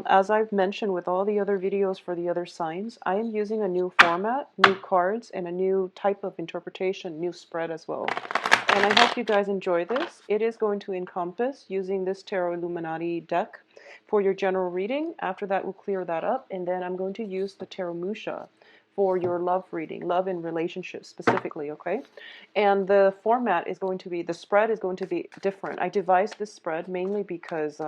As I've mentioned with all the other videos for the other signs, I am using a new format, new cards, and a new type of interpretation, new spread as well. And I hope you guys enjoy this. It is going to encompass using this Tarot Illuminati deck for your general reading. After that, we'll clear that up, and then I'm going to use the Tarot Musha for your love reading, love and relationships specifically, okay? And the format is going to be, the spread is going to be different. I devised this spread mainly because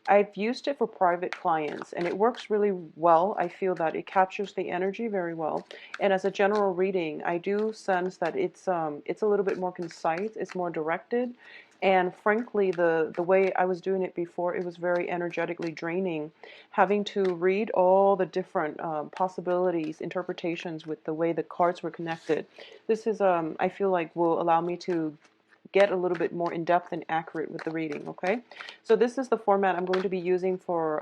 I've used it for private clients and it works really well. I feel that it captures the energy very well. And as a general reading, I do sense that it's a little bit more concise, it's more directed. And frankly, the way I was doing it before, it was very energetically draining, having to read all the different possibilities, interpretations with the way the cards were connected. This is, I feel like, will allow me to get a little bit more in-depth and accurate with the reading, okay? So this is the format I'm going to be using for,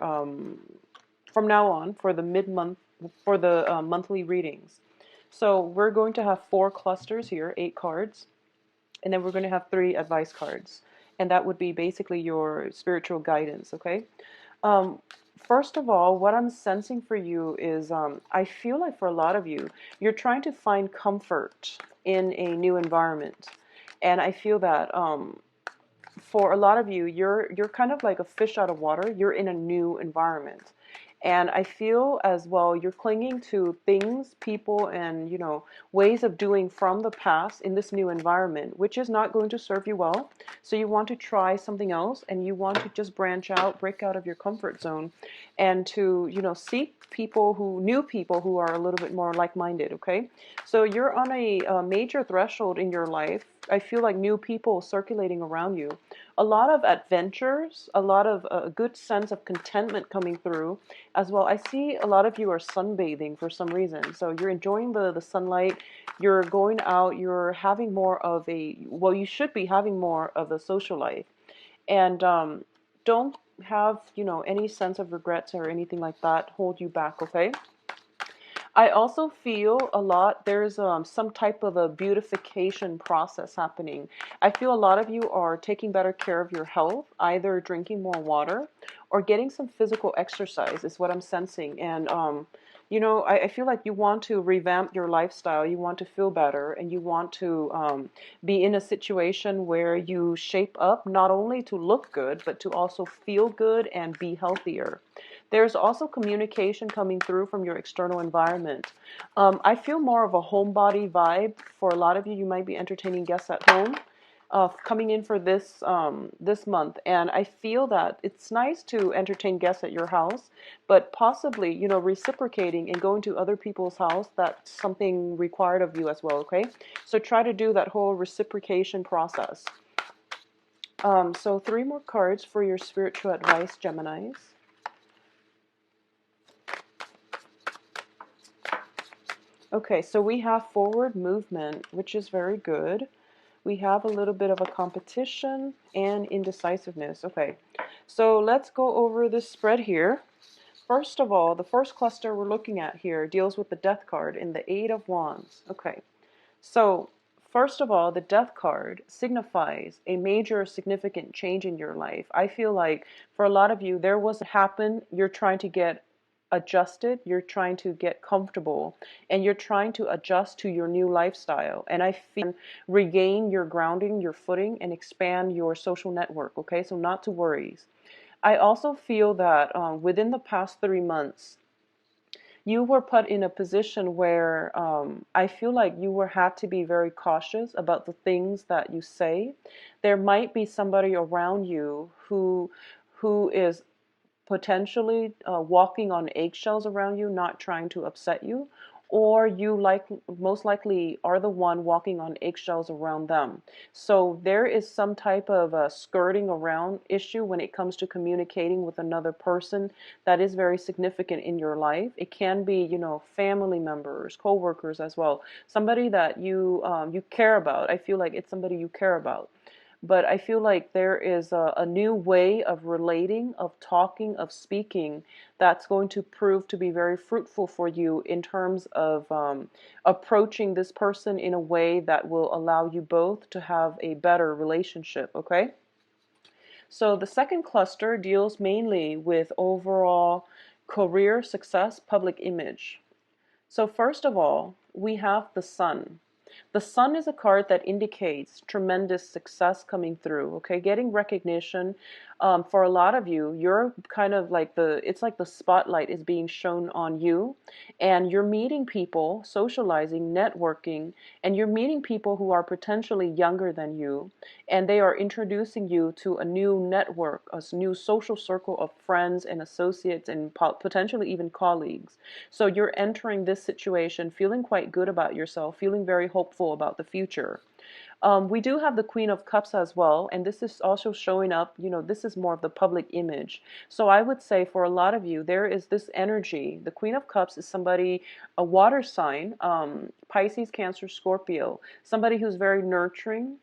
from now on, for the mid-month, for the monthly readings. So we're going to have 4 clusters here, 8 cards, and then we're going to have 3 advice cards. And that would be basically your spiritual guidance, okay? Um, First of all, what I'm sensing for you is I feel like for a lot of you, you're trying to find comfort in a new environment. And I feel that for a lot of you, you're kind of like a fish out of water. You're in a new environment. And I feel as well you're clinging to things, people, and ways of doing from the past in this new environment, which is not going to serve you well. So you want to try something else, and you want to just branch out, break out of your comfort zone, and to seek new people who are a little bit more like-minded. Okay, so you're on a major threshold in your life. I feel like new people circulating around you, a lot of adventures, a lot of a good sense of contentment coming through as well. I see a lot of you are sunbathing for some reason. So you're enjoying the sunlight, you're going out, you're having more of well, you should be having more of a social life. And don't have, any sense of regrets or anything like that hold you back, okay? I also feel a lot there's some type of a beautification process happening. I feel a lot of you are taking better care of your health, either drinking more water or getting some physical exercise is what I'm sensing. And I feel like you want to revamp your lifestyle, you want to feel better, and you want to be in a situation where you shape up not only to look good, but to also feel good and be healthier. There's also communication coming through from your external environment. I feel more of a homebody vibe. For a lot of you, you might be entertaining guests at home coming in for this month, and I feel that it's nice to entertain guests at your house, but possibly reciprocating and going to other people's house. That's something required of you as well. Okay, so try to do that whole reciprocation process. So 3 more cards for your spiritual advice, Geminis. Okay, so we have forward movement, which is very good. We have a little bit of a competition and indecisiveness. Okay, so let's go over this spread here. First of all, the first cluster we're looking at here deals with the Death card in the 8 of Wands. Okay, so first of all, the Death card signifies a major significant change in your life. I feel like for a lot of you, there was happen, you're trying to get adjusted, you're trying to get comfortable, and you're trying to adjust to your new lifestyle. And I feel regain your grounding, your footing, and expand your social network. Okay, so not to worries. I also feel that within the past 3 months, you were put in a position where I feel like you had to be very cautious about the things that you say. There might be somebody around you who is potentially walking on eggshells around you, not trying to upset you, or you most likely are the one walking on eggshells around them. So there is some type of a skirting around issue when it comes to communicating with another person that is very significant in your life. It can be, family members, co-workers as well, somebody that you care about. I feel like it's somebody you care about. But I feel like there is a new way of relating, of talking, of speaking that's going to prove to be very fruitful for you in terms of approaching this person in a way that will allow you both to have a better relationship, okay? So the second cluster deals mainly with overall career success, public image. So first of all, we have the sun. The sun is a card that indicates tremendous success coming through, okay? Getting recognition. For a lot of you, you're kind of like it's like the spotlight is being shown on you, and you're meeting people, socializing, networking, and you're meeting people who are potentially younger than you, and they are introducing you to a new network, a new social circle of friends and associates and potentially even colleagues. So you're entering this situation feeling quite good about yourself, feeling very hopeful about the future. We do have the Queen of Cups as well, and this is also showing up, this is more of the public image. So I would say for a lot of you, there is this energy. The Queen of Cups is somebody, a water sign, Pisces, Cancer, Scorpio, somebody who's very nurturing,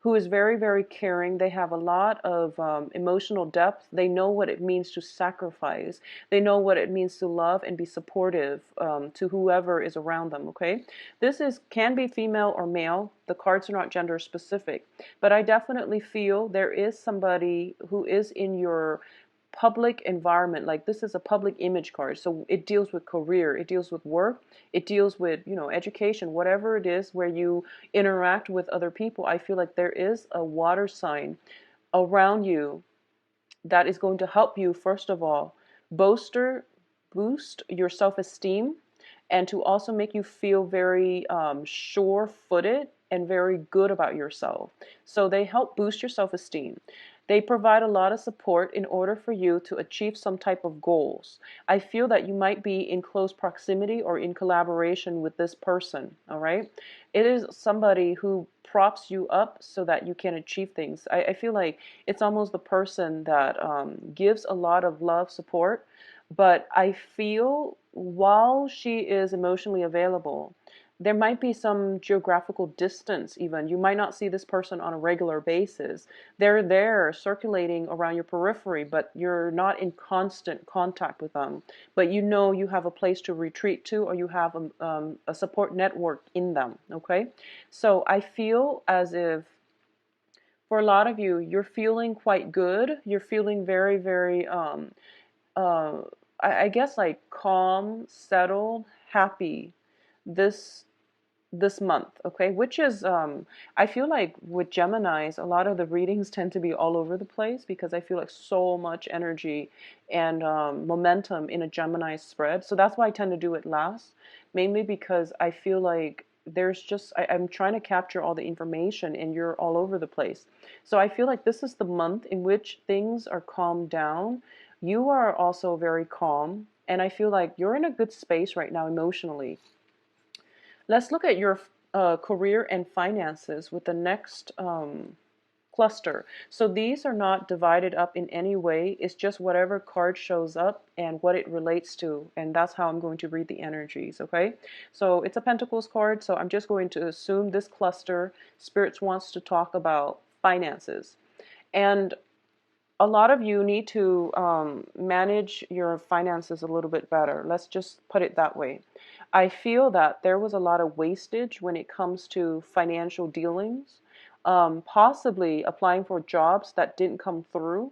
who is very, very caring. They have a lot of emotional depth. They know what it means to sacrifice. They know what it means to love and be supportive to whoever is around them, okay? This can be female or male. The cards are not gender specific. But I definitely feel there is somebody who is in your public environment. Like, this is a public image card, so it deals with career, it deals with work, it deals with education, whatever it is where you interact with other people. I feel like there is a water sign around you that is going to help you, first of all, boost your self-esteem, and to also make you feel very sure-footed and very good about yourself. So they help boost your self-esteem. They provide a lot of support in order for you to achieve some type of goals. I feel that you might be in close proximity or in collaboration with this person, all right? It is somebody who props you up so that you can achieve things. I feel like it's almost the person that gives a lot of love, support, but I feel while she is emotionally available, there might be some geographical distance even. You might not see this person on a regular basis. They're there circulating around your periphery, but you're not in constant contact with them. But you have a place to retreat to, or you have a support network in them, okay? So I feel as if for a lot of you, you're feeling quite good. You're feeling very, very, uh, I guess like calm, settled, happy this month, okay? Which is, I feel like with Geminis, a lot of the readings tend to be all over the place because I feel like so much energy and momentum in a Gemini spread. So that's why I tend to do it last, mainly because I feel like I'm trying to capture all the information and you're all over the place. So I feel like this is the month in which things are calmed down. You are also very calm, and I feel like you're in a good space right now emotionally. Let's look at your career and finances with the next cluster. So these are not divided up in any way. It's just whatever card shows up and what it relates to. And that's how I'm going to read the energies, okay? So it's a Pentacles card, so I'm just going to assume this cluster, Spirits wants to talk about finances. And a lot of you need to manage your finances a little bit better. Let's just put it that way. I feel that there was a lot of wastage when it comes to financial dealings, possibly applying for jobs that didn't come through.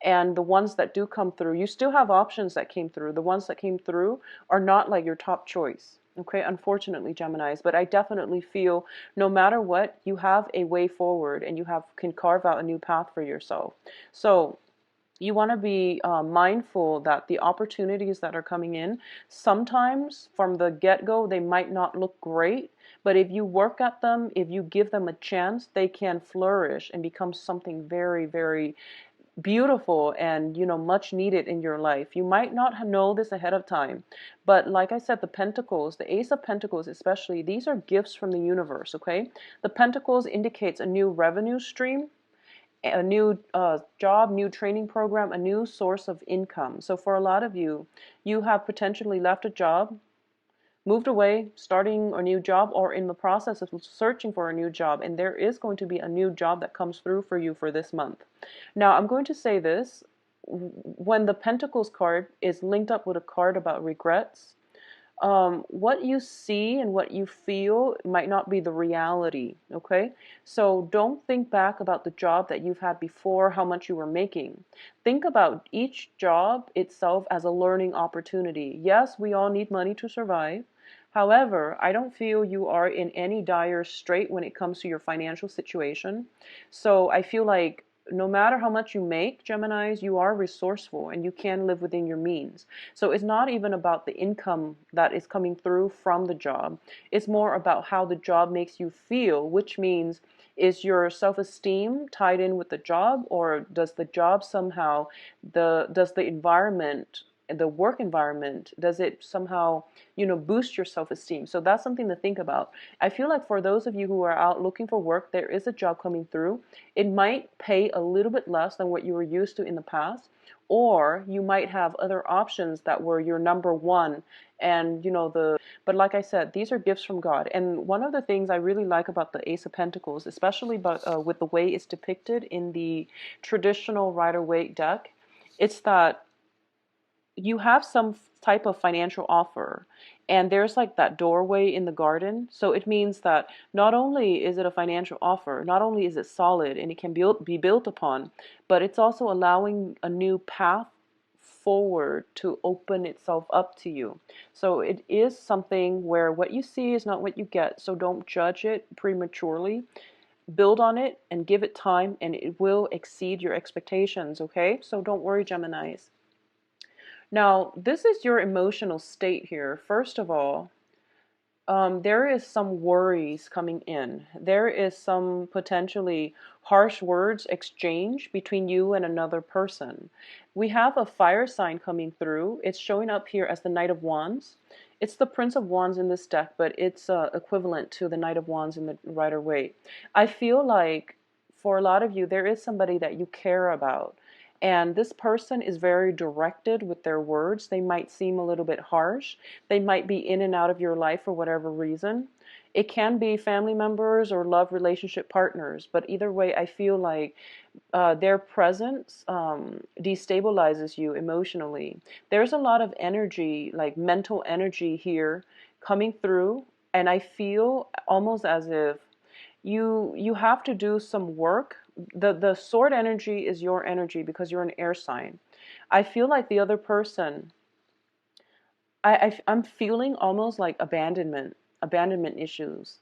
And the ones that do come through, you still have options that came through. The ones that came through are not like your top choice. Okay, unfortunately, Geminis, but I definitely feel no matter what, you have a way forward and can carve out a new path for yourself. So you want to be mindful that the opportunities that are coming in, sometimes from the get-go, they might not look great, but if you work at them, if you give them a chance, they can flourish and become something very, very beautiful and much needed in your life. You might not know this ahead of time, but like I said, the Pentacles, the Ace of Pentacles especially, these are gifts from the universe, okay? The Pentacles indicates a new revenue stream, a new job, new training program, a new source of income. So for a lot of you, you have potentially left a job, moved away, starting a new job, or in the process of searching for a new job, and there is going to be a new job that comes through for you for this month. Now, I'm going to say this, when the Pentacles card is linked up with a card about regrets, what you see and what you feel might not be the reality, okay? So don't think back about the job that you've had before, how much you were making. Think about each job itself as a learning opportunity. Yes, we all need money to survive. However, I don't feel you are in any dire strait when it comes to your financial situation. So I feel like no matter how much you make, Geminis, you are resourceful and you can live within your means. So it's not even about the income that is coming through from the job. It's more about how the job makes you feel, which means, is your self-esteem tied in with the job, or does the job somehow, does the environment, the work environment, does it somehow, boost your self-esteem? So that's something to think about. I feel like for those of you who are out looking for work, there is a job coming through. It might pay a little bit less than what you were used to in the past, or you might have other options that were your number one. And but like I said, these are gifts from God. And one of the things I really like about the Ace of Pentacles, especially with the way it's depicted in the traditional Rider-Waite deck, it's that you have some type of financial offer, and there's like that doorway in the garden. So it means that not only is it a financial offer, not only is it solid and it can be built upon, but it's also allowing a new path forward to open itself up to you. So it is something where what you see is not what you get. So don't judge it prematurely. Build on it and give it time, and it will exceed your expectations, okay? So don't worry, Geminis. Now, this is your emotional state here. First of all, there is some worries coming in. There is some potentially harsh words exchange between you and another person. We have a fire sign coming through. It's showing up here as the Knight of Wands. It's the Prince of Wands in this deck, but it's equivalent to the Knight of Wands in the Rider-Waite. I feel like for a lot of you, there is somebody that you care about. And this person is very directed with their words. They might seem a little bit harsh. They might be in and out of your life for whatever reason. It can be family members or love relationship partners, but either way, I feel like their presence destabilizes you emotionally. There's a lot of energy, like mental energy here coming through, and I feel almost as if you have to do some work. The sword energy is your energy because you're an air sign. I feel like the other person, I'm feeling almost like abandonment issues.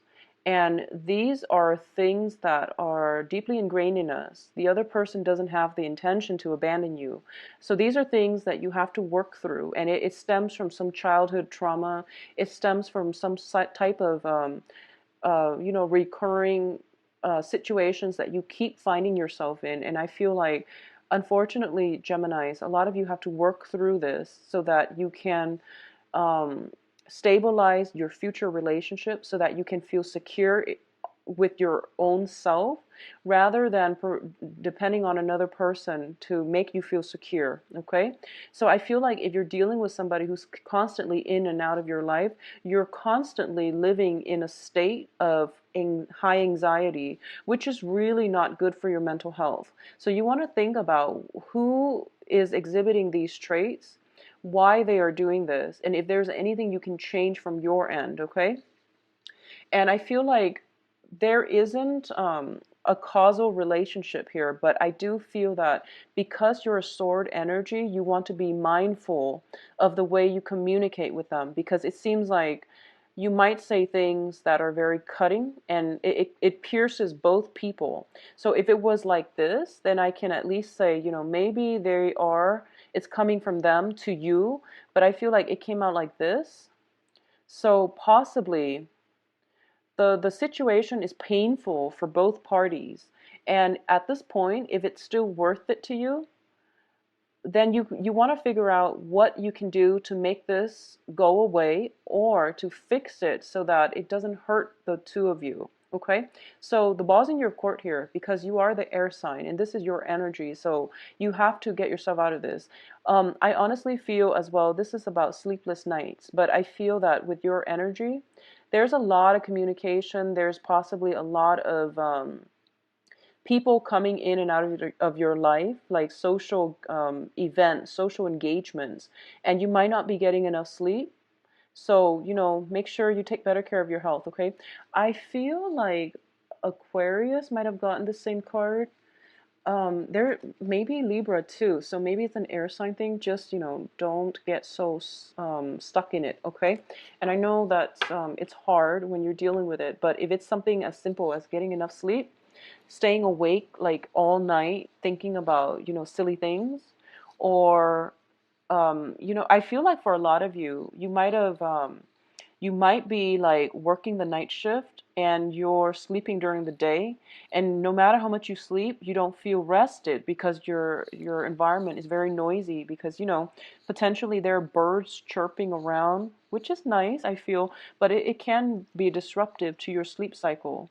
And these are things that are deeply ingrained in us. The other person doesn't have the intention to abandon you. So these are things that you have to work through. And it stems from some childhood trauma. It stems from some type of recurring situations that you keep finding yourself in. And I feel like, unfortunately, Geminis, a lot of you have to work through this so that you can stabilize your future relationship, so that you can feel secure with your own self, rather than depending on another person to make you feel secure, okay? So I feel like if you're dealing with somebody who's constantly in and out of your life, you're constantly living in a state of high anxiety, which is really not good for your mental health. So you want to think about who is exhibiting these traits, why they are doing this, and if there's anything you can change from your end, okay? And I feel like there isn't a causal relationship here, but I do feel that because you're a sword energy, you want to be mindful of the way you communicate with them, because it seems like you might say things that are very cutting, and it pierces both people. So if it was like this, then I can at least say, maybe it's coming from them to you, but I feel like it came out like this. So possibly the situation is painful for both parties. And at this point, if it's still worth it to you, then you want to figure out what you can do to make this go away, or to fix it so that it doesn't hurt the two of you. Okay, so the ball's in your court here, because you are the air sign and this is your energy. So you have to get yourself out of this. I honestly feel as well, this is about sleepless nights, but I feel that with your energy, there's a lot of communication. There's possibly a lot of people coming in and out of your life, like social events, social engagements, and you might not be getting enough sleep. So, make sure you take better care of your health, okay? I feel like Aquarius might have gotten the same card. There maybe Libra too, so maybe it's an air sign thing. Just don't get so stuck in it, okay? And I know that it's hard when you're dealing with it, but if it's something as simple as getting enough sleep, staying awake like all night thinking about silly things, or I feel like for a lot of you, you might be like working the night shift and you're sleeping during the day, and no matter how much you sleep, you don't feel rested because your environment is very noisy, because potentially there are birds chirping around, which is nice, I feel, but it can be disruptive to your sleep cycle.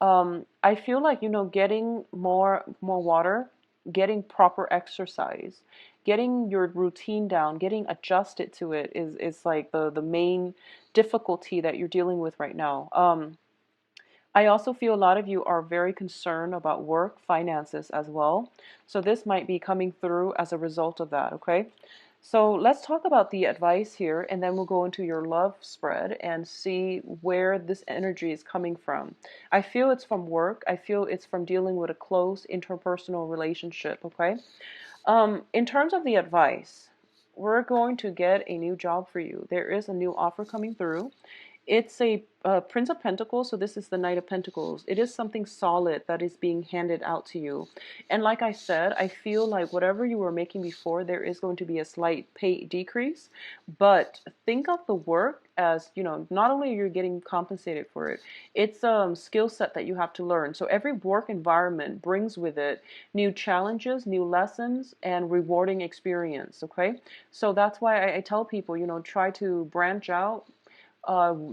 I feel like getting more water, getting proper exercise, getting your routine down, getting adjusted to it is like the main difficulty that you're dealing with right now. I also feel a lot of you are very concerned about work, finances as well. So this might be coming through as a result of that, okay? So let's talk about the advice here, and then we'll go into your love spread and see where this energy is coming from. I feel it's from work. I feel it's from dealing with a close interpersonal relationship, okay? In terms of the advice, we're going to get a new job for you. There is a new offer coming through. It's a Prince of Pentacles, so this is the Knight of Pentacles. It is something solid that is being handed out to you. And like I said, I feel like whatever you were making before, there is going to be a slight pay decrease. But think of the work as, not only you're getting compensated for it, it's a skill set that you have to learn. So every work environment brings with it new challenges, new lessons, and rewarding experience, okay? So that's why I tell people, try to branch out,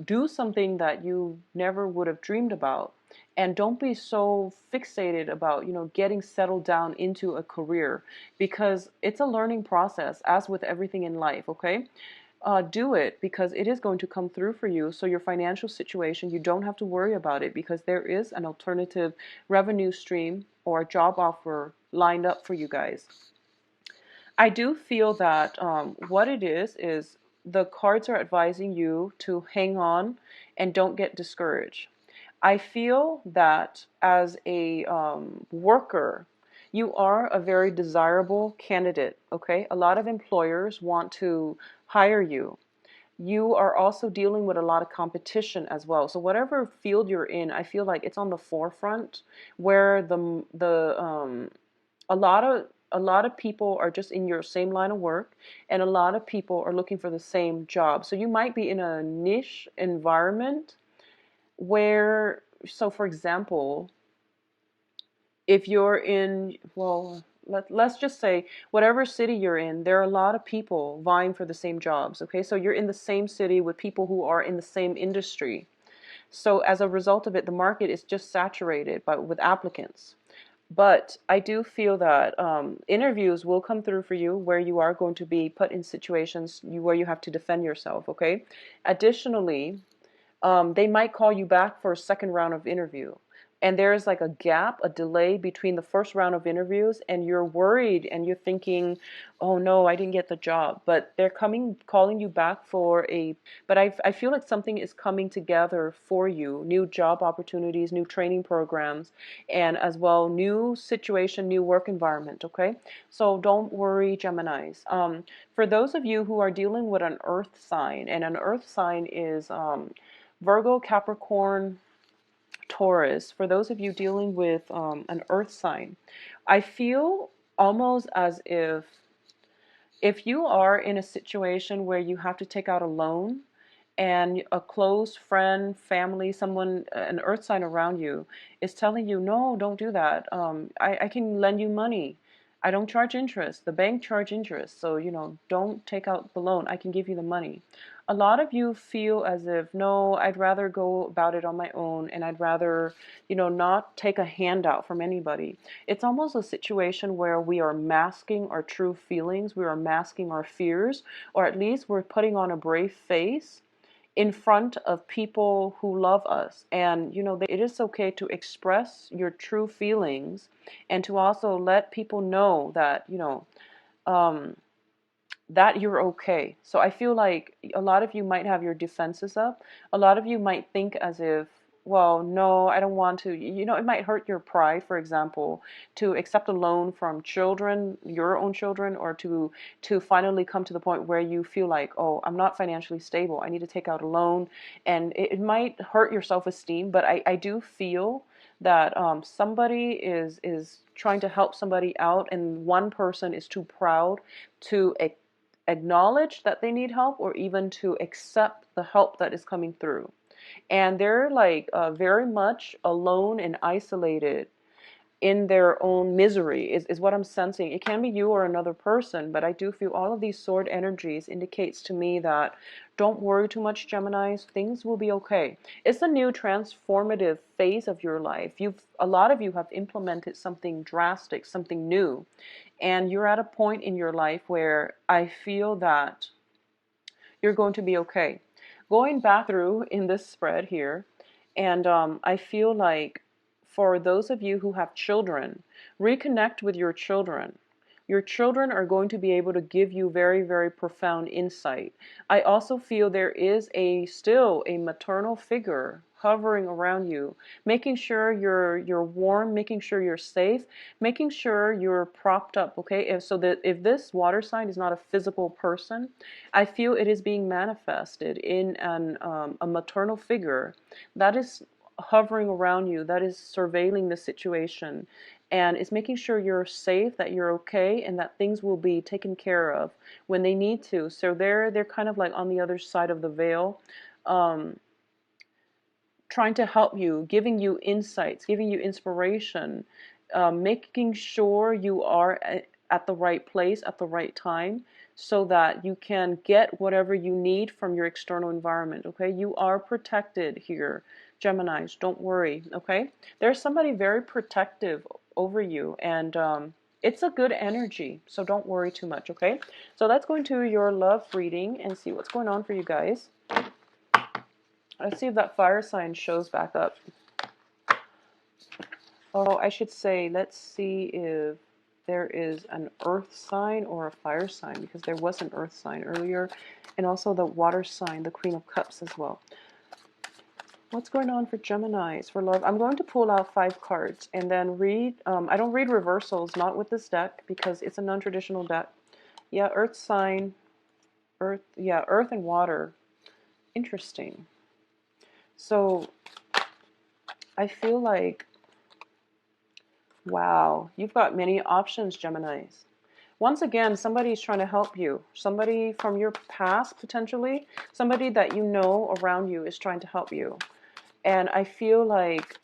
do something that you never would have dreamed about, and don't be so fixated about getting settled down into a career, because it's a learning process, as with everything in life, okay? Do it because it is going to come through for you. So your financial situation, you don't have to worry about it, because there is an alternative revenue stream or a job offer lined up for you guys. I do feel that what it is the cards are advising you to hang on and don't get discouraged. I feel that as a worker, you are a very desirable candidate, okay? A lot of employers want to hire you. You are also dealing with a lot of competition as well. So whatever field you're in, I feel like it's on the forefront, where a lot of people are just in your same line of work, and a lot of people are looking for the same job. So you might be in a niche environment where, so for example, if you're in, well, let's just say whatever city you're in, there are a lot of people vying for the same jobs, okay? So you're in the same city with people who are in the same industry. So as a result of it, the market is just saturated with applicants. But I do feel that interviews will come through for you where you are going to be put in situations where you have to defend yourself, okay? Additionally, they might call you back for a second round of interview. And there's like a gap, a delay between the first round of interviews, and you're worried and you're thinking, oh no, I didn't get the job. But they're calling you back but I feel like something is coming together for you. New job opportunities, new training programs, and as well, new situation, new work environment, okay? So don't worry, Geminis. For those of you who are dealing with an earth sign, and an earth sign is Virgo, Capricorn, Taurus, for those of you dealing with an earth sign, I feel almost as if you are in a situation where you have to take out a loan, and a close friend, family, someone, an earth sign around you is telling you, no, don't do that. I can lend you money. I don't charge interest. The bank charge interest. So, don't take out the loan. I can give you the money. A lot of you feel as if, no, I'd rather go about it on my own, and I'd rather, not take a handout from anybody. It's almost a situation where we are masking our true feelings. We are masking our fears, or at least we're putting on a brave face in front of people who love us. And, it is okay to express your true feelings, and to also let people know that, um, that you're okay. So I feel like a lot of you might have your defenses up. A lot of you might think as if, well, no, I don't want to. You know, it might hurt your pride, for example, to accept a loan from children, your own children, or to finally come to the point where you feel like, oh, I'm not financially stable. I need to take out a loan, and it might hurt your self-esteem. But I do feel that somebody is trying to help somebody out, and one person is too proud to acknowledge that they need help or even to accept the help that is coming through. And they're like very much alone and isolated in their own misery is what I'm sensing. It can be you or another person, but I do feel all of these sword energies indicates to me that don't worry too much, Geminis. Things will be okay. It's a new transformative phase of your life. A lot of you have implemented something drastic, something new, and you're at a point in your life where I feel that you're going to be okay. Going back through in this spread here, and I feel like for those of you who have children, reconnect with your children. Your children are going to be able to give you very, very profound insight. I also feel there is still a maternal figure hovering around you, making sure you're warm, making sure you're safe, making sure you're propped up, okay? So that if this water sign is not a physical person, I feel it is being manifested in a maternal figure that is hovering around you, that is surveilling the situation, and is making sure you're safe, that you're okay, and that things will be taken care of when they need to. So they're kind of like on the other side of the veil, trying to help you, giving you insights, giving you inspiration, making sure you are at the right place at the right time so that you can get whatever you need from your external environment, okay? You are protected here, Geminis. Don't worry, okay? There's somebody very protective over you, and it's a good energy, so don't worry too much, okay? So let's go into your love reading and see what's going on for you guys. Let's see if that fire sign shows back up. Oh, I should say, let's see if there is an earth sign or a fire sign, because there was an earth sign earlier, and also the water sign, the Queen of Cups as well. What's going on for Geminis for love? I'm going to pull out 5 cards and then read. I don't read reversals, not with this deck, because it's a non-traditional deck. Yeah, earth sign, earth, yeah, earth and water. Interesting. So I feel like, wow, you've got many options, Geminis. Once again, somebody's trying to help you. Somebody from your past, potentially. Somebody that you know around you is trying to help you. And I feel like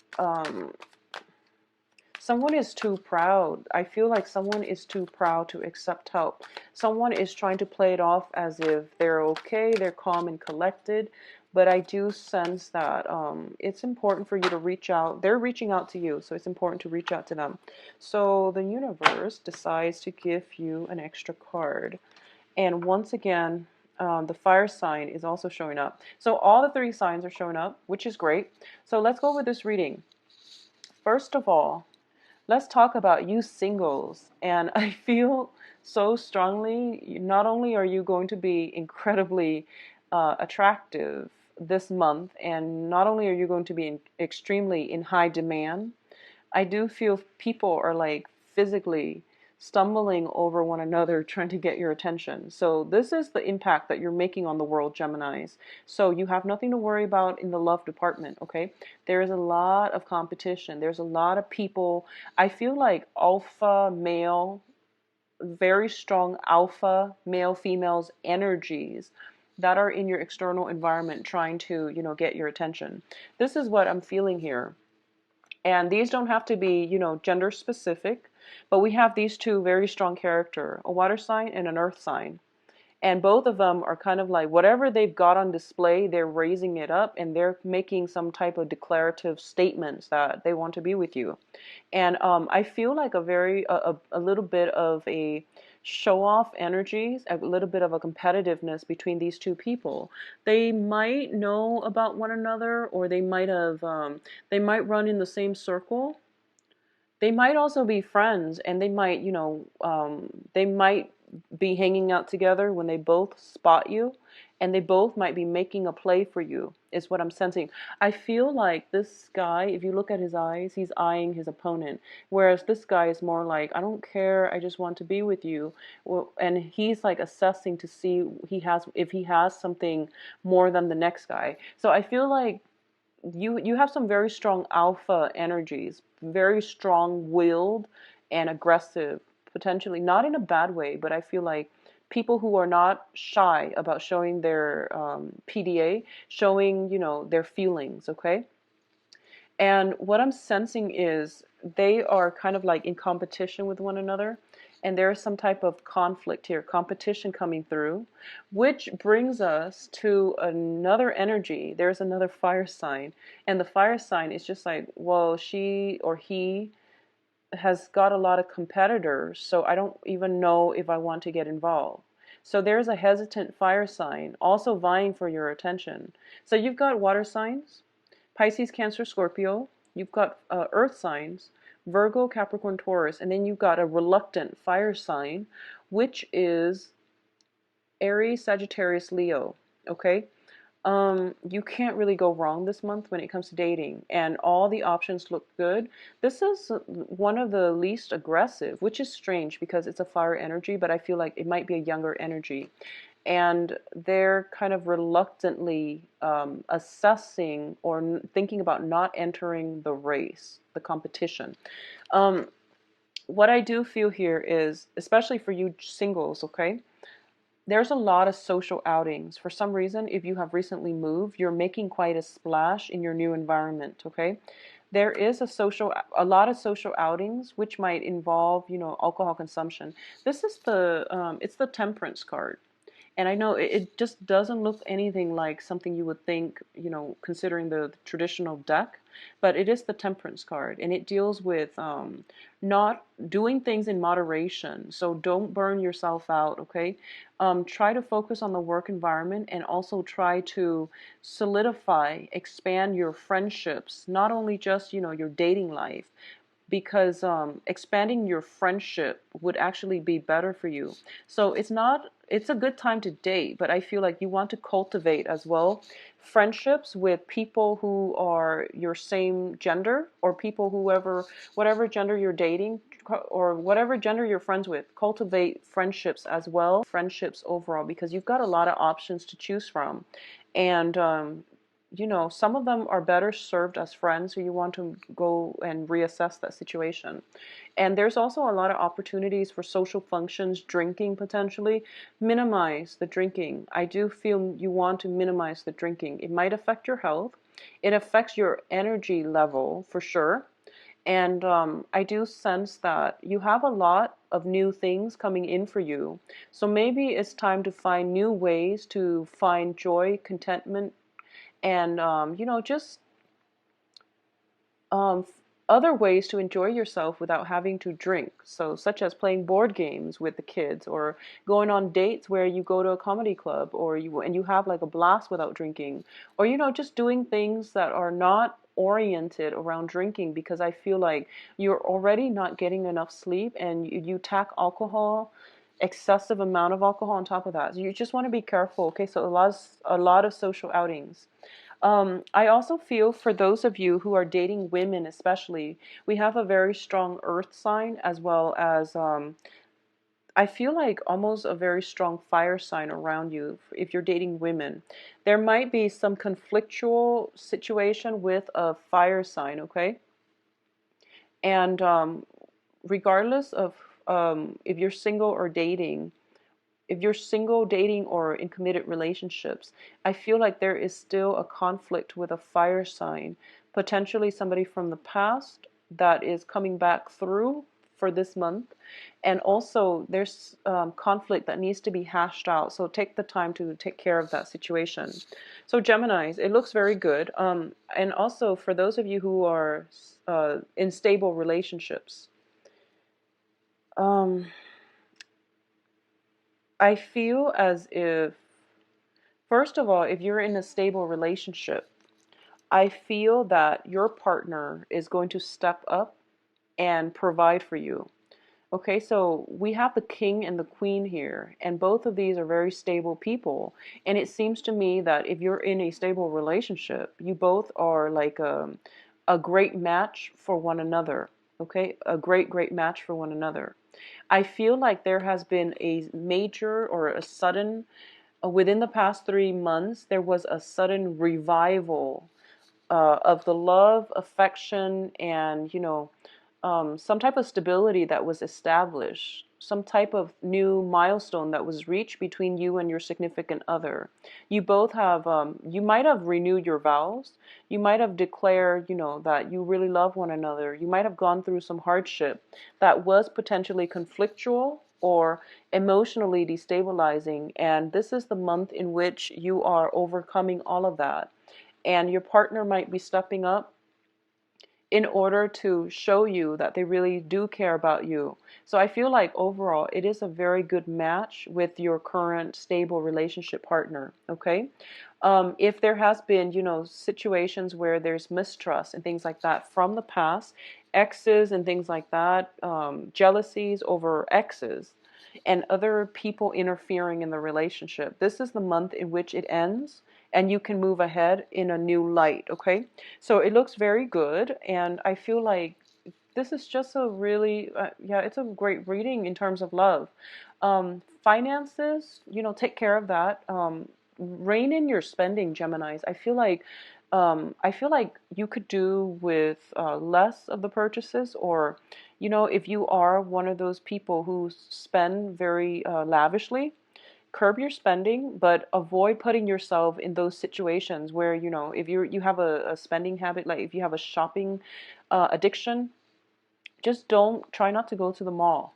someone is too proud. I feel like someone is too proud to accept help. Someone is trying to play it off as if they're okay, they're calm and collected. But I do sense that it's important for you to reach out. They're reaching out to you, so it's important to reach out to them. So the universe decides to give you an extra card. And once again, the fire sign is also showing up. So all the 3 signs are showing up, which is great. So let's go with this reading. First of all, let's talk about you singles. And I feel so strongly, not only are you going to be incredibly attractive this month, and not only are you going to be extremely in high demand, I do feel people are like physically stumbling over one another trying to get your attention. So this is the impact that you're making on the world, Geminis. So you have nothing to worry about in the love department, okay? There is a lot of competition. There's a lot of people. I feel like alpha male, very strong alpha male females energies that are in your external environment trying to, get your attention. This is what I'm feeling here. And these don't have to be, gender specific, but we have these 2 very strong character, a water sign and an earth sign. And both of them are kind of like whatever they've got on display, they're raising it up and they're making some type of declarative statements that they want to be with you. And I feel like a little bit of a show off energies, a little bit of a competitiveness between these 2 people. They might know about one another, or they might run in the same circle. They might also be friends, and they might be hanging out together when they both spot you, and they both might be making a play for you, is what I'm sensing. I feel like this guy, if you look at his eyes, he's eyeing his opponent, whereas this guy is more like, I don't care, I just want to be with you. And he's like assessing to see if he has something more than the next guy. So I feel like you have some very strong alpha energies, very strong-willed and aggressive, potentially not in a bad way, but I feel like people who are not shy about showing their PDA, showing, their feelings, okay? And what I'm sensing is they are kind of like in competition with one another. And there is some type of conflict here, competition coming through, which brings us to another energy. There's another fire sign. And the fire sign is just like, well, she or he has got a lot of competitors, so I don't even know if I want to get involved. So there's a hesitant fire sign also vying for your attention. So you've got water signs, Pisces, Cancer, Scorpio. You've got earth signs, Virgo, Capricorn, Taurus. And then you've got a reluctant fire sign, which is Aries, Sagittarius, Leo. Okay? You can't really go wrong this month when it comes to dating, and all the options look good. This is one of the least aggressive, which is strange because it's a fire energy, but I feel like it might be a younger energy. And they're kind of reluctantly assessing or thinking about not entering the race, the competition. What I do feel here is, especially for you singles, okay? There's a lot of social outings. For some reason, if you have recently moved, you're making quite a splash in your new environment, okay? There is a lot of social outings, which might involve, alcohol consumption. This is it's the temperance card. And I know it just doesn't look anything like something you would think, considering the traditional deck, but it is the Temperance card, and it deals with not doing things in moderation. So don't burn yourself out, okay? Try to focus on the work environment, and also try to solidify, expand your friendships, not only just, your dating life, because expanding your friendship would actually be better for you. So it's a good time to date, but I feel like you want to cultivate as well friendships with people who are your same gender, or people whatever gender you're dating, or whatever gender you're friends with. Cultivate friendships as well, friendships overall, because you've got a lot of options to choose from. And some of them are better served as friends, so you want to go and reassess that situation. And there's also a lot of opportunities for social functions, drinking potentially. Minimize the drinking. I do feel you want to minimize the drinking. It might affect your health. It affects your energy level for sure. And I do sense that you have a lot of new things coming in for you. So maybe it's time to find new ways to find joy, contentment, and just um, other ways to enjoy yourself without having to drink. So such as playing board games with the kids, or going on dates where you go to a comedy club, or you have like a blast without drinking, or just doing things that are not oriented around drinking, because I feel like you're already not getting enough sleep, and you tack excessive amount of alcohol on top of that. So you just want to be careful, okay? So a lot of social outings. I also feel for those of you who are dating women, especially, we have a very strong earth sign, as well as I feel like almost a very strong fire sign around you if you're dating women. There might be some conflictual situation with a fire sign, okay? And regardless of if you're single or dating, if you're single, dating, or in committed relationships, I feel like there is still a conflict with a fire sign, potentially somebody from the past that is coming back through for this month. And also there's conflict that needs to be hashed out. So take the time to take care of that situation. So Geminis, it looks very good. And also for those of you who are in stable relationships, I feel as if, first of all, if you're in a stable relationship, I feel that your partner is going to step up and provide for you. Okay, so we have the king and the queen here, and both of these are very stable people. And it seems to me that if you're in a stable relationship, you both are like a great match for one another. Okay, a great match for one another. I feel like there has been a major or a sudden, within the past 3 months, there was a sudden revival of the love, affection, and some type of stability that was established, some type of new milestone that was reached between you and your significant other. You both have, you might have renewed your vows. You might have declared, that you really love one another. You might have gone through some hardship that was potentially conflictual or emotionally destabilizing. And this is the month in which you are overcoming all of that. And your partner might be stepping up in order to show you that they really do care about you. So I feel like overall it is a very good match with your current stable relationship partner, okay? If there has been, situations where there's mistrust and things like that from the past, exes and things like that, jealousies over exes, and other people interfering in the relationship, this is the month in which it ends and you can move ahead in a new light, okay? So it looks very good, and I feel like this is just a really, yeah, it's a great reading in terms of love. Finances, take care of that. Rein in your spending, Geminis. I feel like you could do with less of the purchases, or, if you are one of those people who spend very lavishly, curb your spending, but avoid putting yourself in those situations where, if you have a spending habit, like if you have a shopping addiction, just don't try not to go to the mall.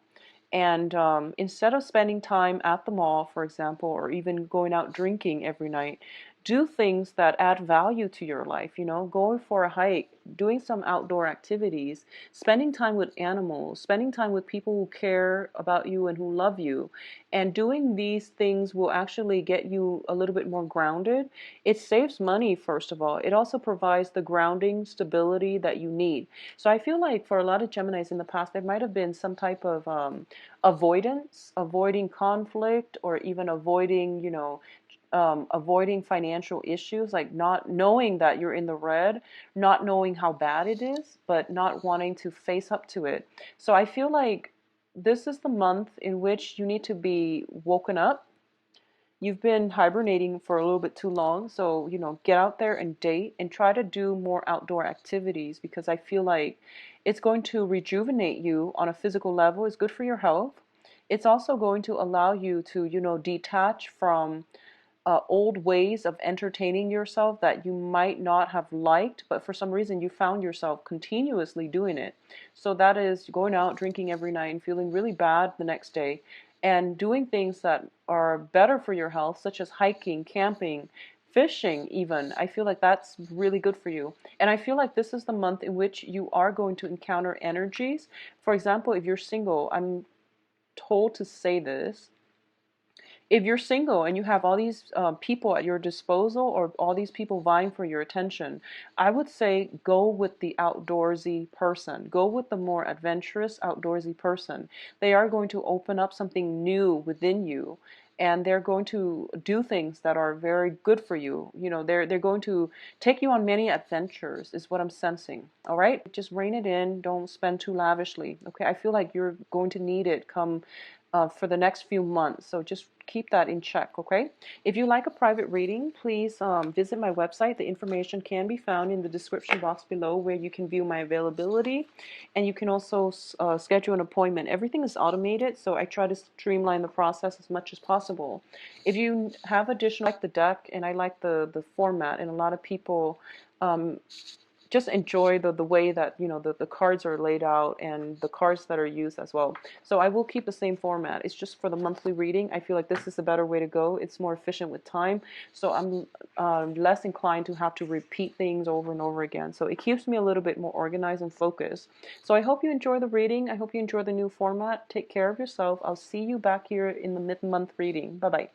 And instead of spending time at the mall, for example, or even going out drinking every night, do things that add value to your life, going for a hike, doing some outdoor activities, spending time with animals, spending time with people who care about you and who love you. And doing these things will actually get you a little bit more grounded. It saves money, first of all. It also provides the grounding stability that you need. So I feel like for a lot of Geminis in the past, there might have been some type of avoidance, avoiding conflict, or even avoiding, avoiding financial issues, like not knowing that you're in the red, not knowing how bad it is, but not wanting to face up to it. So I feel like this is the month in which you need to be woken up. You've been hibernating for a little bit too long, so get out there and date and try to do more outdoor activities, because I feel like it's going to rejuvenate you on a physical level. It's good for your health. It's also going to allow you to, detach from old ways of entertaining yourself that you might not have liked, but for some reason you found yourself continuously doing it. So that is going out drinking every night and feeling really bad the next day, and doing things that are better for your health, such as hiking, camping, fishing even. I feel like that's really good for you. And I feel like this is the month in which you are going to encounter energies. For example, if you're single, I'm told to say this, if you're single and you have all these people at your disposal, or all these people vying for your attention, I would say go with the outdoorsy person. Go with the more adventurous, outdoorsy person. They are going to open up something new within you, and they're going to do things that are very good for you. They're going to take you on many adventures, is what I'm sensing. All right? Just rein it in. Don't spend too lavishly. Okay? I feel like you're going to need it come for the next few months. So just keep that in check, okay? If you like a private reading, please visit my website. The information can be found in the description box below, where you can view my availability, and you can also schedule an appointment. Everything is automated, so I try to streamline the process as much as possible. If you have additional, like the deck, and I like the format, and a lot of people just enjoy the way that the cards are laid out, and the cards that are used as well. So I will keep the same format. It's just for the monthly reading. I feel like this is a better way to go. It's more efficient with time, so I'm less inclined to have to repeat things over and over again. So it keeps me a little bit more organized and focused. So I hope you enjoy the reading. I hope you enjoy the new format. Take care of yourself. I'll see you back here in the mid-month reading. Bye bye.